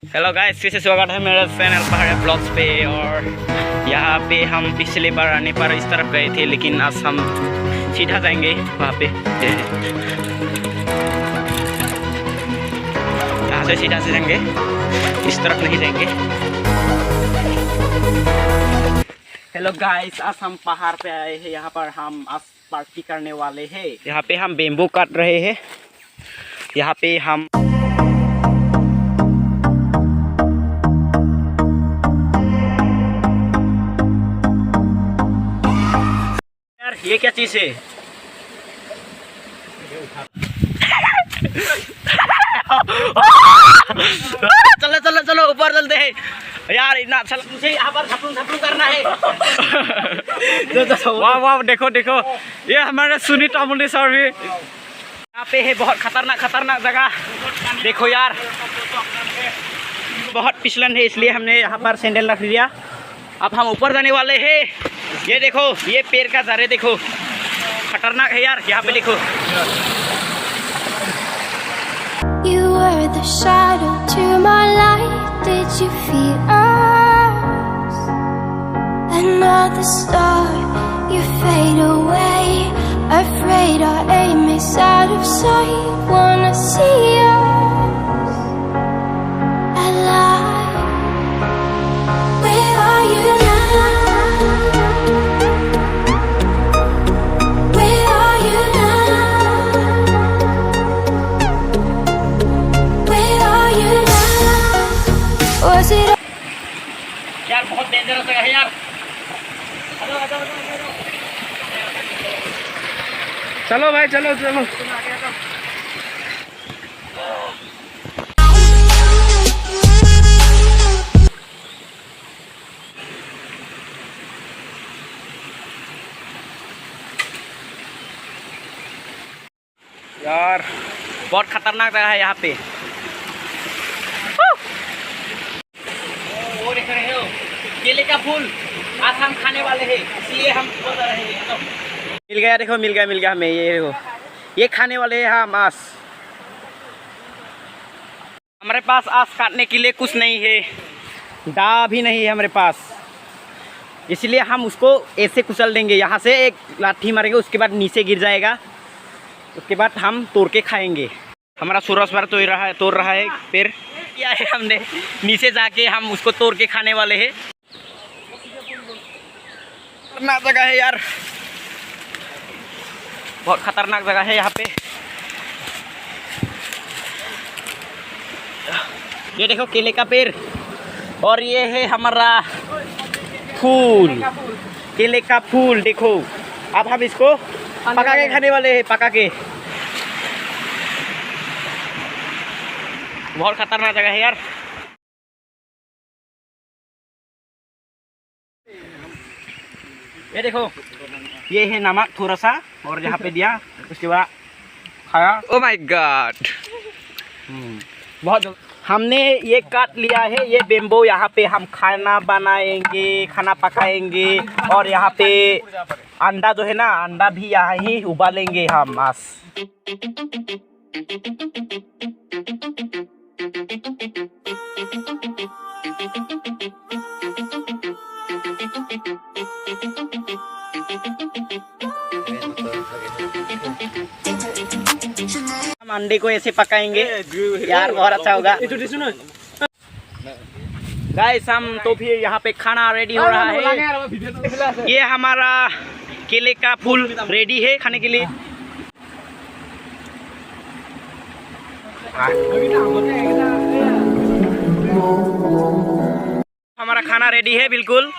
Hello guys, फिर से स्वागत है मेरे चैनल पहाड़ ब्लॉग्स पे। और यहाँ पे हम पिछले बार आने पर इस तरफ गए थे, लेकिन आज हम सीधा जाएंगे वहाँ पे। यहाँ से सीधा से जाएंगे, इस तरफ नहीं जाएंगे। हेलो गाइस, आज हम पहाड़ पे आए हैं। यहाँ पर हम आज पार्टी करने वाले हैं। यहाँ पे हम बेम्बू काट रहे हैं। यहाँ पे हम ये क्या चीज है? चलो चलो चलो ऊपर चलते हैं यार। इतना मुझे यहाँ पर झपलू करना है। वाह वाह, देखो देखो, ये हमारे सुनीत अमूल्य सर भी यहाँ पे है। बहुत खतरनाक जगह। देखो यार, बहुत फिसलन है, इसलिए हमने यहाँ पर सैंडल रख लिया। अब हम ऊपर जाने वाले हैं। ये देखो, ये पेड़ का झाड़े देखो, खतरनाक है यार। यहाँ पे देखो। You were the shadow to my light. Did you feel us? Another star, you fade away. Afraid our aim is out of sight. Wanna see us alive. Where are you now? Where are you now? Where are you now? Was it? यार बहुत dangerous जगह है यार। चलो भाई, चलो चलो। यार बहुत खतरनाक जगह है यहाँ पे। वो देख रहे हो, केले का फूल। आज हम खाने वाले हैं, इसलिए हम बोल रहे हैं। मिल गया, देखो मिल गया हमें। ये देखो, ये खाने वाले हैं हम आज। हमारे पास आज काटने के लिए कुछ नहीं है, दा भी नहीं है हमारे पास, इसलिए हम उसको ऐसे कुचल देंगे। यहाँ से एक लाठी मारेंगे, उसके बाद नीचे गिर जाएगा। उसके बाद हम तोड़ के खाएंगे। हमारा सूरज भर तोड़ रहा है पेड़। क्या है, हमने नीचे जाके हम उसको तोड़ के खाने वाले हैं। खतरनाक जगह है यार, बहुत खतरनाक जगह है यहाँ पे। ये देखो केले का पेड़, और ये है हमारा फूल, केले का फूल। देखो, अब हम इसको पका के खाने वाले हैं, पका के। बहुत खतरनाक जगह है यार। ये देखो, ये है नमक थोड़ा सा, और यहाँ पे दिया, उसके बाद खाया। ओह माय गॉड, बहुत। हमने ये काट लिया है, ये बेम्बो। यहाँ पे हम खाना बनाएंगे, खाना पकाएंगे। और यहाँ पे अंडा जो है ना, अंडा भी यहाँ ही उबालेंगे हम आज। हम अंडे को ऐसे पकाएंगे यार, बहुत अच्छा होगा। गाइस, हम तो फिर यहाँ पे खाना रेडी हो रहा है। ये हमारा केले का फूल रेडी है खाने के लिए। हमारा खाना रेडी है बिल्कुल।